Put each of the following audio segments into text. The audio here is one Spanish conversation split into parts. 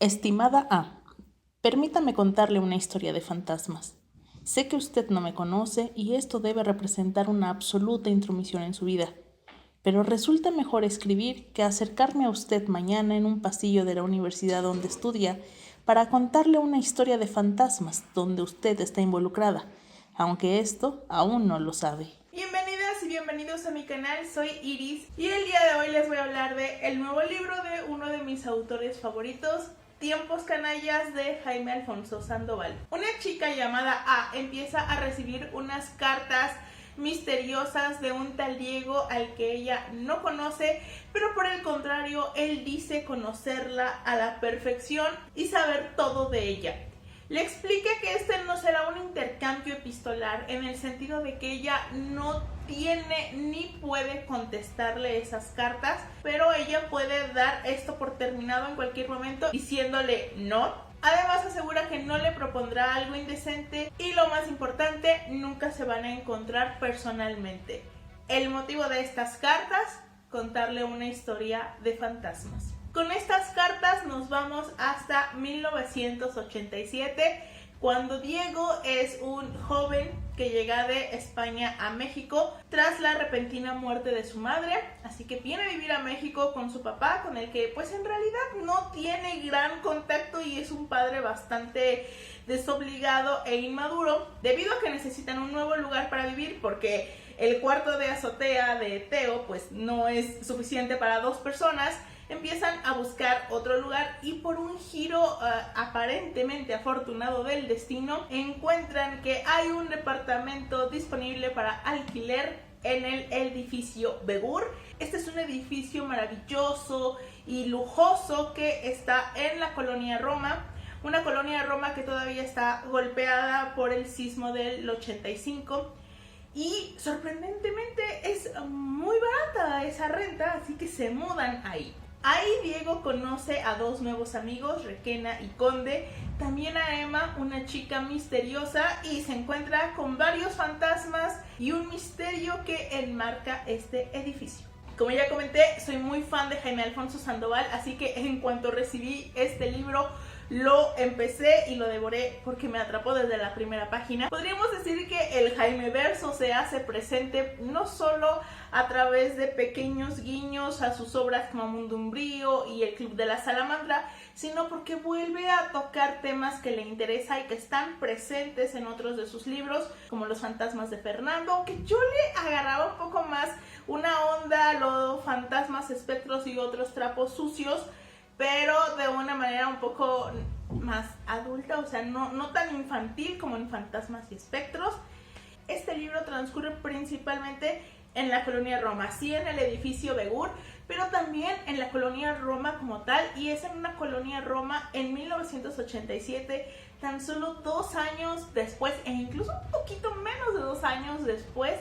Estimada A, permítame contarle una historia de fantasmas. Sé que usted no me conoce y esto debe representar una absoluta intromisión en su vida, pero resulta mejor escribir que acercarme a usted mañana en un pasillo de la universidad donde estudia para contarle una historia de fantasmas donde usted está involucrada, aunque esto aún no lo sabe. Bienvenidas y bienvenidos a mi canal, soy Iris y el día de hoy les voy a hablar de el nuevo libro de uno de mis autores favoritos, Tiempos canallas, de Jaime Alfonso Sandoval. Una chica llamada A empieza a recibir unas cartas misteriosas de un tal Diego al que ella no conoce, pero por el contrario él dice conocerla a la perfección y saber todo de ella. Le explica que este no será un intercambio epistolar en el sentido de que ella no tiene ni puede contestarle esas cartas, pero ella puede dar esto por terminado en cualquier momento diciéndole no. Además asegura que no le propondrá algo indecente y lo más importante, nunca se van a encontrar personalmente. El motivo de estas cartas, contarle una historia de fantasmas. Con estas cartas nos vamos hasta 1987, cuando Diego es un joven que llega de España a México tras la repentina muerte de su madre, así que viene a vivir a México con su papá, con el que pues en realidad no tiene gran contacto y es un padre bastante desobligado e inmaduro, debido a que necesitan un nuevo lugar para vivir porque el cuarto de azotea de Teo pues no es suficiente para dos personas. Empiezan a buscar otro lugar y por un giro aparentemente afortunado del destino encuentran que hay un departamento disponible para alquiler en el edificio Begur. Este es un edificio maravilloso y lujoso que está en la colonia Roma, una colonia Roma que todavía está golpeada por el sismo del 85. Y sorprendentemente es muy barata esa renta, así que se mudan ahí. Ahí Diego conoce a dos nuevos amigos, Requena y Conde, también a Emma, una chica misteriosa, y se encuentra con varios fantasmas y un misterio que enmarca este edificio. Como ya comenté, soy muy fan de Jaime Alfonso Sandoval, así que en cuanto recibí este libro, lo empecé y lo devoré porque me atrapó desde la primera página. Podríamos decir que el Jaime verso se hace presente no solo a través de pequeños guiños a sus obras como Mundo Umbrío y El Club de la Salamandra, sino porque vuelve a tocar temas que le interesa y que están presentes en otros de sus libros, como Los fantasmas de Fernando, aunque yo le agarraba un poco más una onda a los fantasmas, espectros y otros trapos sucios, pero de una manera un poco más adulta, o sea, no tan infantil como en Fantasmas y Espectros. Este libro transcurre principalmente en la colonia Roma, sí en el edificio Begur, pero también en la colonia Roma como tal, y es en una colonia Roma en 1987, tan solo 2 años después, e incluso un poquito menos de 2 años después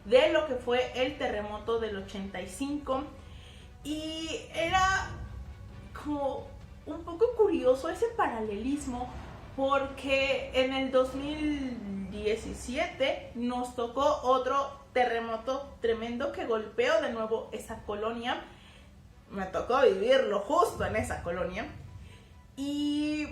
de lo que fue el terremoto del 85, y era como un poco curioso ese paralelismo porque en el 2017 nos tocó otro terremoto tremendo que golpeó de nuevo esa colonia. Me tocó vivirlo justo en esa colonia y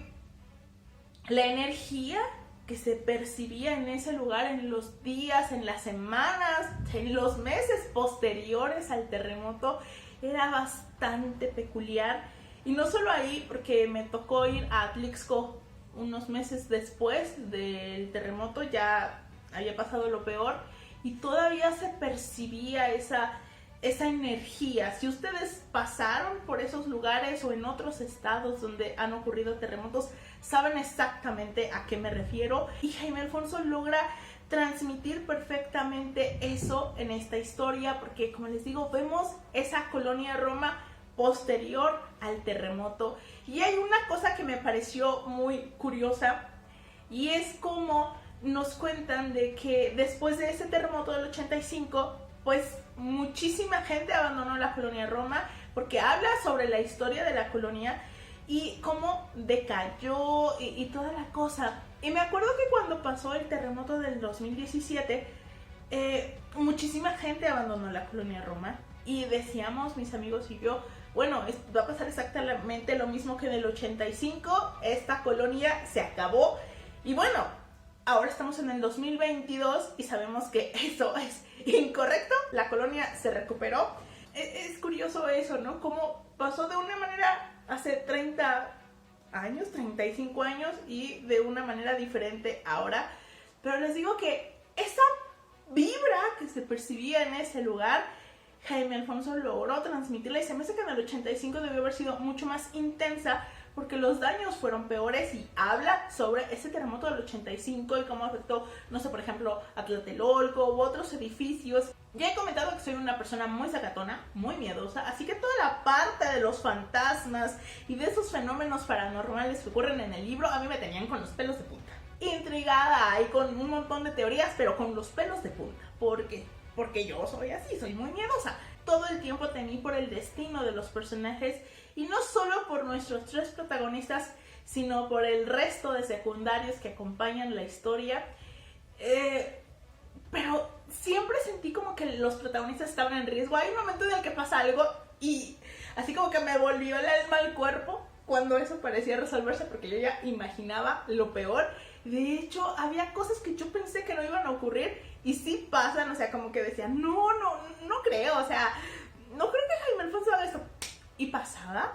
la energía que se percibía en ese lugar en los días, en las semanas, en los meses posteriores al terremoto era bastante peculiar. Y no solo ahí, porque me tocó ir a Atlixco unos meses después del terremoto, ya había pasado lo peor y todavía se percibía esa energía. Si ustedes pasaron por esos lugares o en otros estados donde han ocurrido terremotos, saben exactamente a qué me refiero. Y Jaime Alfonso logra transmitir perfectamente eso en esta historia, porque como les digo, vemos esa colonia Roma posterior al terremoto. Y hay una cosa que me pareció muy curiosa, y es como nos cuentan de que después de ese terremoto del 85, pues muchísima gente abandonó la colonia Roma, porque habla sobre la historia de la colonia y cómo decayó y toda la cosa. Y me acuerdo que cuando pasó el terremoto del 2017, muchísima gente abandonó la colonia Roma y decíamos, mis amigos y yo, Bueno, va a pasar exactamente lo mismo que en el 85, esta colonia se acabó y bueno, ahora estamos en el 2022 y sabemos que eso es incorrecto, la colonia se recuperó. Es curioso eso, ¿no? Cómo pasó de una manera hace 30 años, 35 años y de una manera diferente ahora. Pero les digo que esa vibra que se percibía en ese lugar, Jaime Alfonso logró transmitirla y se me hace que en el 85 debió haber sido mucho más intensa porque los daños fueron peores y habla sobre ese terremoto del 85 y cómo afectó, no sé, por ejemplo, a Tlatelolco u otros edificios. Ya he comentado que soy una persona muy sacatona, muy miedosa, así que toda la parte de los fantasmas y de esos fenómenos paranormales que ocurren en el libro a mí me tenían con los pelos de punta. Intrigada y con un montón de teorías, pero con los pelos de punta. ¿Por qué? Porque yo soy así, soy muy miedosa. Todo el tiempo temí por el destino de los personajes y no solo por nuestros 3 protagonistas, sino por el resto de secundarios que acompañan la historia. Pero siempre sentí como que los protagonistas estaban en riesgo. Hay un momento en el que pasa algo y así como que me volvió el alma al cuerpo cuando eso parecía resolverse porque yo ya imaginaba lo peor. De hecho, había cosas que yo pensé que no iban a ocurrir y sí pasan, o sea, como que decía, no creo, o sea, no creo que Jaime Alfonso haga esto. Y pasaba.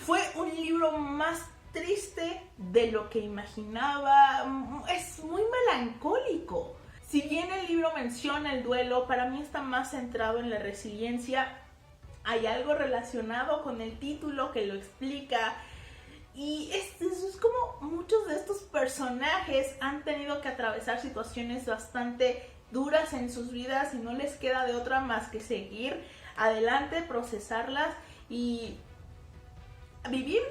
Fue un libro más triste de lo que imaginaba, es muy melancólico. Si bien el libro menciona el duelo, para mí está más centrado en la resiliencia. Hay algo relacionado con el título que lo explica. Y eso es como muchos de estos personajes han tenido que atravesar situaciones bastante duras en sus vidas y no les queda de otra más que seguir adelante, procesarlas y vivir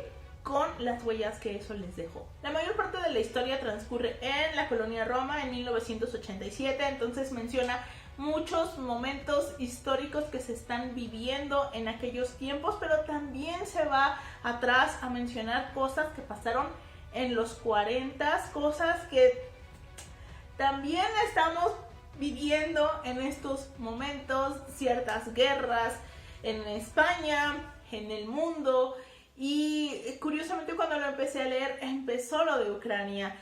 con las huellas que eso les dejó. La mayor parte de la historia transcurre en la colonia Roma en 1987, entonces menciona muchos momentos históricos que se están viviendo en aquellos tiempos, pero también se va atrás a mencionar cosas que pasaron en los 40, cosas que también estamos viviendo en estos momentos, ciertas guerras en España, en el mundo. Y curiosamente cuando lo empecé a leer, empezó lo de Ucrania.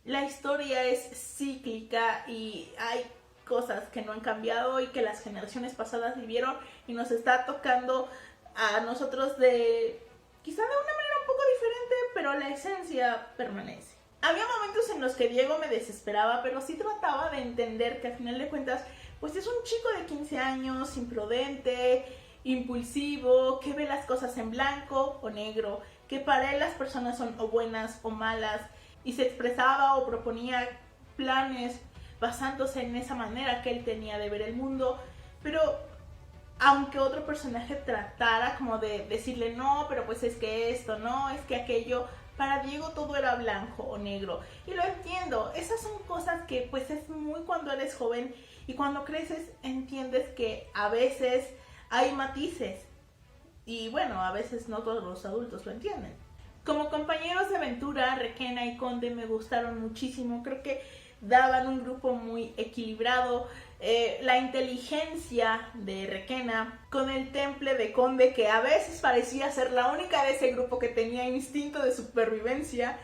La historia es cíclica y hay cosas que no han cambiado y que las generaciones pasadas vivieron y nos está tocando a nosotros de quizá de una manera un poco diferente, pero la esencia permanece. Había momentos en los que Diego me desesperaba, pero sí trataba de entender que al final de cuentas pues es un chico de 15 años, imprudente, impulsivo, que ve las cosas en blanco o negro, que para él las personas son o buenas o malas y se expresaba o proponía planes basándose en esa manera que él tenía de ver el mundo, pero aunque otro personaje tratara como de decirle no, pero pues es que esto, no, es que aquello, para Diego todo era blanco o negro. Y lo entiendo, esas son cosas que pues es muy cuando eres joven y cuando creces entiendes que a veces hay matices y bueno, a veces no todos los adultos lo entienden. Como compañeros de aventura, Requena y Conde me gustaron muchísimo, creo que daban un grupo muy equilibrado. La inteligencia de Requena con el temple de Conde, que a veces parecía ser la única de ese grupo que tenía instinto de supervivencia,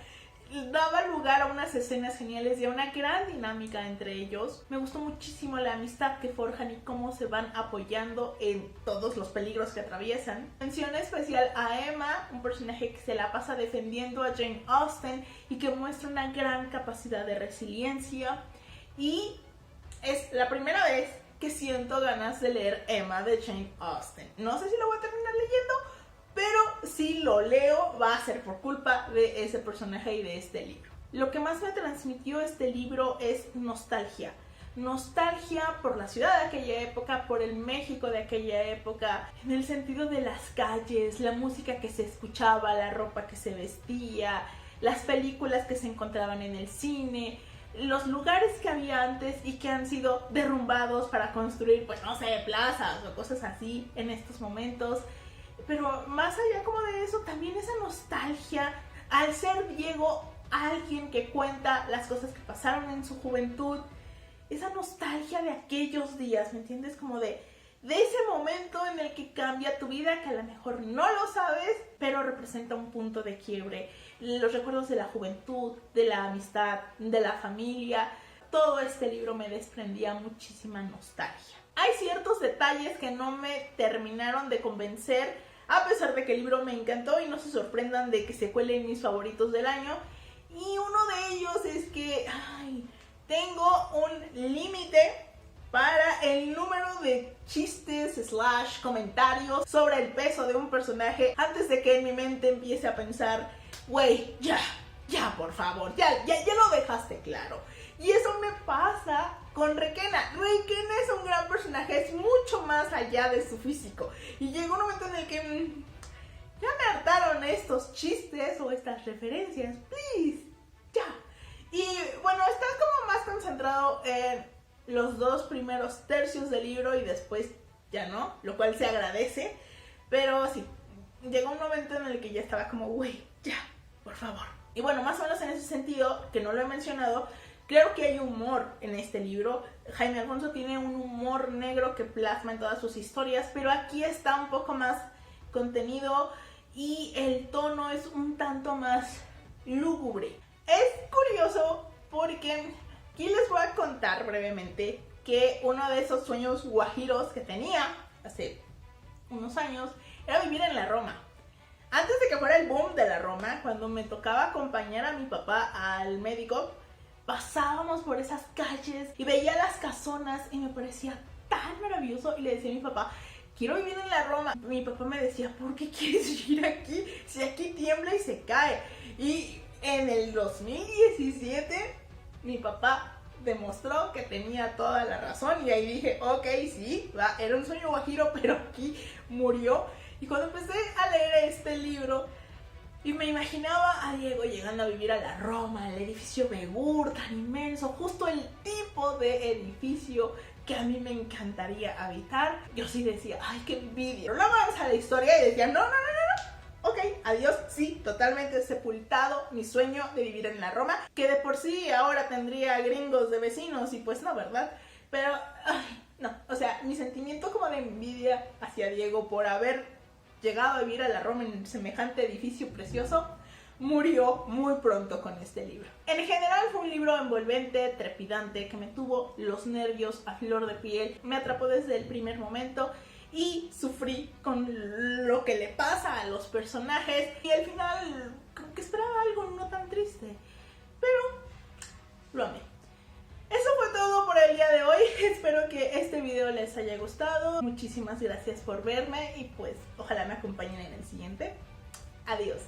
daba lugar a unas escenas geniales y a una gran dinámica entre ellos. Me gustó muchísimo la amistad que forjan y cómo se van apoyando en todos los peligros que atraviesan. Mención especial a Emma, un personaje que se la pasa defendiendo a Jane Austen y que muestra una gran capacidad de resiliencia. Y es la primera vez que siento ganas de leer Emma de Jane Austen. No sé si lo voy a terminar leyendo, pero si lo leo va a ser por culpa de ese personaje y de este libro. Lo que más me transmitió este libro es nostalgia. Nostalgia por la ciudad de aquella época, por el México de aquella época, en el sentido de las calles, la música que se escuchaba, la ropa que se vestía, las películas que se encontraban en el cine, los lugares que había antes y que han sido derrumbados para construir, pues no sé, plazas o cosas así en estos momentos. Pero más allá como de eso, también esa nostalgia al ser Diego alguien que cuenta las cosas que pasaron en su juventud, esa nostalgia de aquellos días, ¿me entiendes? Como de de ese momento en el que cambia tu vida, que a lo mejor no lo sabes, pero representa un punto de quiebre. Los recuerdos de la juventud, de la amistad, de la familia. Todo este libro me desprendía muchísima nostalgia. Hay ciertos detalles que no me terminaron de convencer, a pesar de que el libro me encantó, y no se sorprendan de que se cuelen mis favoritos del año. Y uno de ellos es que tengo un límite para el número de chistes / comentarios sobre el peso de un personaje antes de que en mi mente empiece a pensar, güey, ya, por favor, ya lo dejaste claro. Y eso me pasa con Requena. Requena es un gran personaje, es mucho más allá de su físico. Y llegó un momento en el que ya me hartaron estos chistes o estas referencias, please, ya. Y bueno, estás como más concentrado en los 2 primeros tercios del libro y después ya no, lo cual se agradece. Pero sí, llegó un momento en el que ya estaba como, güey, ya, por favor. Y bueno, más o menos en ese sentido, que no lo he mencionado, claro que hay humor en este libro. Jaime Alfonso tiene un humor negro que plasma en todas sus historias, pero aquí está un poco más contenido y el tono es un tanto más lúgubre. Es curioso porque aquí les voy a contar brevemente que uno de esos sueños guajiros que tenía hace unos años era vivir en la Roma. Antes de que fuera el boom de la Roma, cuando me tocaba acompañar a mi papá al médico, pasábamos por esas calles y veía las casonas y me parecía tan maravilloso, y le decía a mi papá, quiero vivir en la Roma. Mi papá me decía, ¿por qué quieres vivir aquí? Si aquí tiembla y se cae. Y en el 2017 mi papá demostró que tenía toda la razón, y ahí dije, ok, sí, era un sueño guajiro, pero aquí murió. Y cuando empecé a leer este libro y me imaginaba a Diego llegando a vivir a la Roma, el edificio Begur tan inmenso, justo el tipo de edificio que a mí me encantaría habitar, yo sí decía, ay, qué envidia. Pero luego vamos a la historia y decía, no, ok, adiós, sí, totalmente sepultado mi sueño de vivir en la Roma, que de por sí ahora tendría gringos de vecinos, y pues no, ¿verdad? Pero, no, o sea, mi sentimiento como de envidia hacia Diego por haber llegado a vivir a la Roma en semejante edificio precioso, murió muy pronto con este libro. En general fue un libro envolvente, trepidante, que me tuvo los nervios a flor de piel, me atrapó desde el primer momento y sufrí con lo que le pasa a los personajes, y al final como que esperaba algo no tan triste, pero lo amé. Eso fue todo por el día de hoy. Espero que este video les haya gustado. Muchísimas gracias por verme y pues ojalá me acompañen en el siguiente. Adiós.